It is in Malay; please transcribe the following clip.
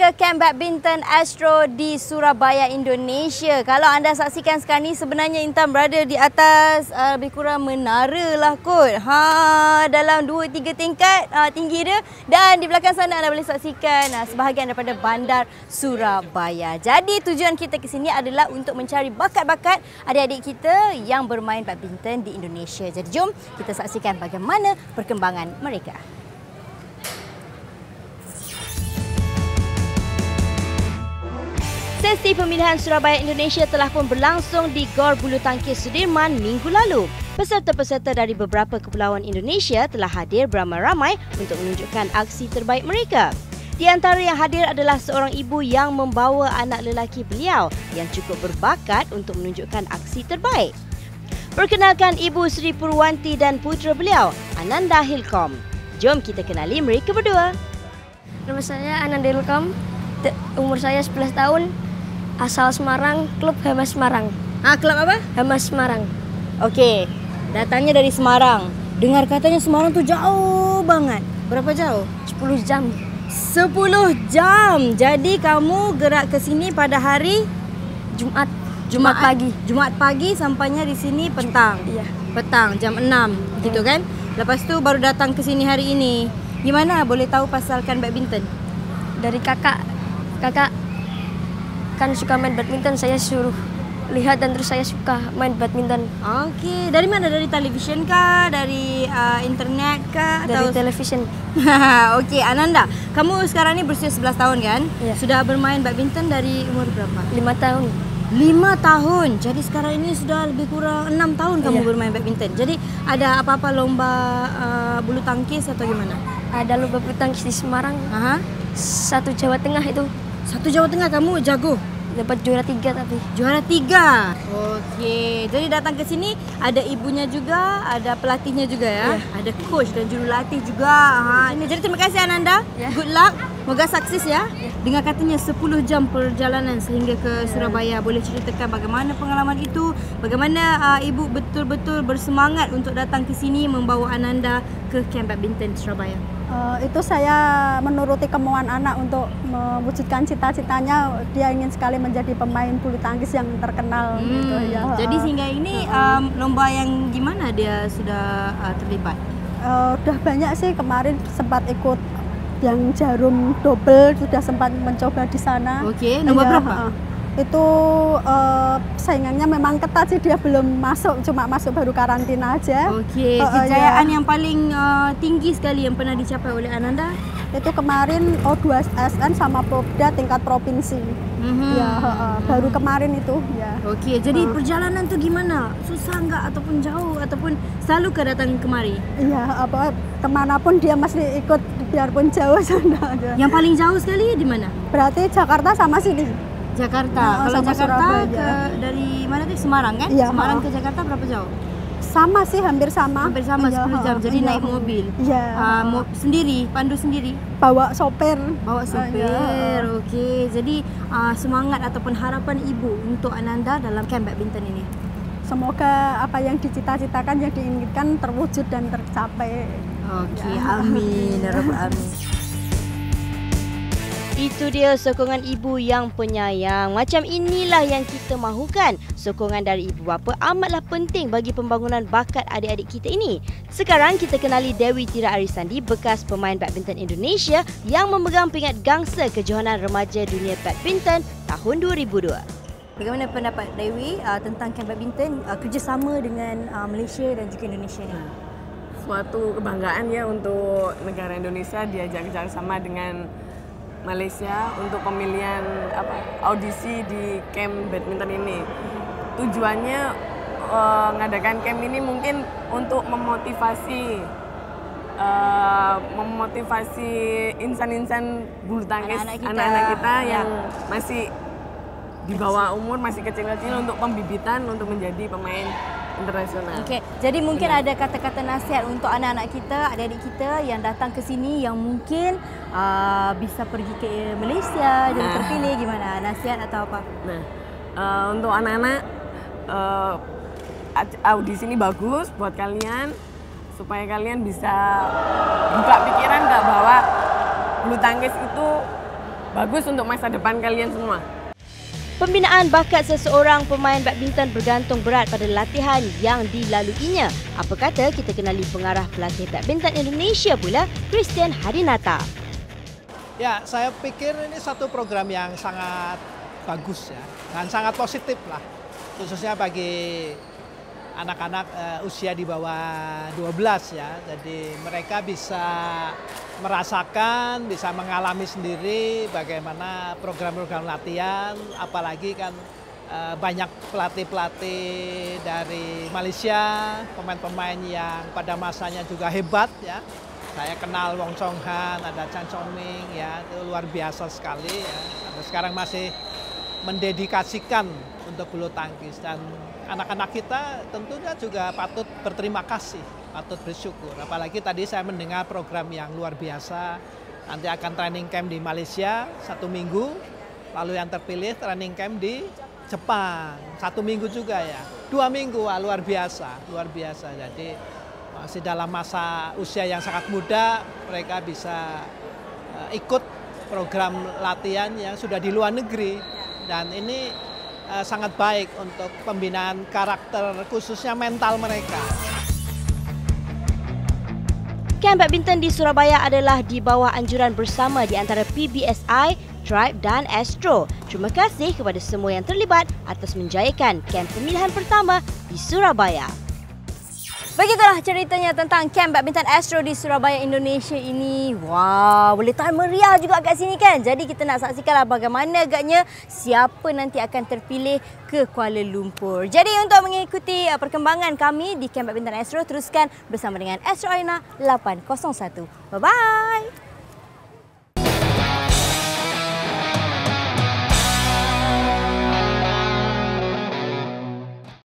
ke kamp badminton Astro di Surabaya, Indonesia. Kalau anda saksikan sekarang ni, sebenarnya Intan berada di atas lebih kurang menara lah kot. Dalam 2-3 tingkat tinggi dia. Dan di belakang sana anda boleh saksikan sebahagian daripada bandar Surabaya. Jadi tujuan kita ke sini adalah untuk mencari bakat-bakat adik-adik kita yang bermain badminton di Indonesia. Jadi jom kita saksikan bagaimana perkembangan mereka. Sesi pemilihan Surabaya Indonesia telah pun berlangsung di Gor Bulu Tangkis Sudirman minggu lalu. Peserta-peserta dari beberapa kepulauan Indonesia telah hadir beramai-ramai untuk menunjukkan aksi terbaik mereka. Di antara yang hadir adalah seorang ibu yang membawa anak lelaki beliau yang cukup berbakat untuk menunjukkan aksi terbaik. Perkenalkan Ibu Sri Purwanti dan putera beliau, Ananda Hilkom. Jom kita kenali mereka berdua. Nama saya Ananda Hilkom, umur saya 11 tahun. Asal Semarang, klub Hamas Semarang. Klub apa? Hamas Semarang. Okey, datangnya dari Semarang. Dengar katanya Semarang tu jauh banget. Berapa jauh? 10 jam. 10 jam. Jadi kamu gerak ke sini pada hari Jumat pagi. Jumat pagi sampainya di sini petang. Iya. Petang jam 6 gitu kan? Lepas tu baru datang ke sini hari ini. Gimana boleh tahu pasal kan badminton? Dari kakak kan suka main badminton, saya suruh lihat dan terus saya suka main badminton. Okey, dari mana? Dari televisyen kah? Dari internet kah? Dari televisyen. Okey, Ananda, kamu sekarang ni berusia 11 tahun kan? Ya. Sudah bermain badminton dari umur berapa? 5 tahun. 5 tahun. Jadi sekarang ini sudah lebih kurang 6 tahun kamu bermain badminton. Jadi ada apa-apa lomba bulu tangkis atau gimana? Ada lomba bulu tangkis di Semarang. Satu Jawa Tengah itu. Satu Jawa Tengah kamu jago? Dapat juara 3 tapi. Juara 3. Okey. Jadi datang ke sini ada ibunya juga, ada pelatihnya juga ya. Ada coach dan jurulatih juga. Jadi terima kasih Ananda. Good luck. Moga sukses ya. Dengar katanya 10 jam perjalanan sehingga ke Surabaya. Boleh ceritakan bagaimana pengalaman itu? Bagaimana ibu betul-betul bersemangat untuk datang ke sini membawa Ananda ke kamp badminton Surabaya? Itu saya menuruti kemauan anak untuk mewujudkan cita-citanya. Dia ingin sekali menjadi pemain bulu tangkis yang terkenal. Gitu, ya. Jadi sehingga ini lomba yang gimana dia sudah terlibat? Udah banyak sih, kemarin sempat ikut yang jarum double, sudah sempat mencoba di sana. Oke, nomor berapa? Itu saingannya memang ketat sih, dia belum masuk, cuma masuk baru karantina aja. Oke, kejayaan yang paling tinggi sekali yang pernah dicapai oleh Ananda? Itu kemarin O2SN sama Popda tingkat provinsi. Baru kemarin itu ya. Oke, jadi perjalanan tuh gimana? Susah nggak ataupun jauh ataupun selalu ke datang kemari? Iya, kemanapun dia masih ikut biarpun jauh sana aja. Yang paling jauh sekali di mana? Berarti Jakarta sama sini. Jakarta. Kalau Jakarta dari mana tuh? Semarang kan? Iya, Semarang ke Jakarta berapa jauh? Sama sih, hampir sama. Hampir sama, 10 jam. Jadi naik mobil. Iya. Sendiri, pandu sendiri. Bawa sopir. Bawa sopir. Okey. Jadi semangat ataupun harapan ibu untuk Ananda dalam kamp badminton ini? Semoga apa yang dicita-citakan, yang diinginkan terwujud dan tercapai. Okey, amin. Ya Rabbal alamin. Itu dia sokongan ibu yang penyayang. Macam inilah yang kita mahukan. Sokongan dari ibu bapa amatlah penting bagi pembangunan bakat adik-adik kita ini. Sekarang kita kenali Dewi Tira Arisandi, bekas pemain badminton Indonesia yang memegang pingat gangsa kejohanan remaja dunia badminton tahun 2002. Bagaimana pendapat Dewi tentang kamp badminton kerjasama dengan Malaysia dan juga Indonesia ini? Suatu kebanggaan ya untuk negara Indonesia diajak kerjasama dengan Malaysia untuk pemilihan audisi di camp badminton ini. Tujuannya mengadakan camp ini mungkin untuk memotivasi insan-insan bulu tangkis anak-anak kita yang masih di bawah umur, masih kecil-kecil, untuk pembibitan untuk menjadi pemain internasional. Okey, jadi mungkin ada kata-kata nasihat untuk anak-anak kita, adik-adik kita yang datang ke sini yang mungkin bisa pergi ke Malaysia jadi terpilih, gimana? Nasihat atau apa? Untuk anak-anak audisi ini bagus buat kalian supaya kalian bisa buka pikiran bahwa bulu tangkis itu bagus untuk masa depan kalian semua. Pembinaan bakat seseorang pemain badminton bergantung berat pada latihan yang dilaluinya. Apa kata kita kenali pengarah pelatih badminton Indonesia pula, Christian Hadinata. Ya, saya pikir ini satu program yang sangat bagus ya, dan sangat positif lah, khususnya bagi anak-anak usia di bawah 12 ya. Jadi mereka bisa merasakan, bisa mengalami sendiri bagaimana program-program latihan, apalagi kan banyak pelatih-pelatih dari Malaysia, pemain-pemain yang pada masanya juga hebat ya. Saya kenal Wong Chong Han, ada Chan Chong Ming ya, itu luar biasa sekali ya. Sampai sekarang masih mendedikasikan untuk bulu tangkis, dan anak-anak kita tentunya juga patut berterima kasih, patut bersyukur. Apalagi tadi saya mendengar program yang luar biasa, nanti akan training camp di Malaysia 1 minggu, lalu yang terpilih training camp di Jepang 1 minggu juga ya, 2 minggu, wah, luar biasa, luar biasa. Jadi masih dalam masa usia yang sangat muda, mereka bisa ikut program latihan yang sudah di luar negeri, dan ini sangat baik untuk pembinaan karakter, khususnya mental mereka. Kamp badminton di Surabaya adalah di bawah anjuran bersama di antara PBSI, Tribe dan Astro. Terima kasih kepada semua yang terlibat atas menjayakan kamp pemilihan pertama di Surabaya. Begitulah ceritanya tentang kamp badminton Astro di Surabaya, Indonesia ini. Wah, boleh tahan meriah juga kat sini kan. Jadi kita nak saksikanlah bagaimana agaknya siapa nanti akan terpilih ke Kuala Lumpur. Jadi untuk mengikuti perkembangan kami di kamp badminton Astro, teruskan bersama dengan Astro Arena 801. Bye-bye.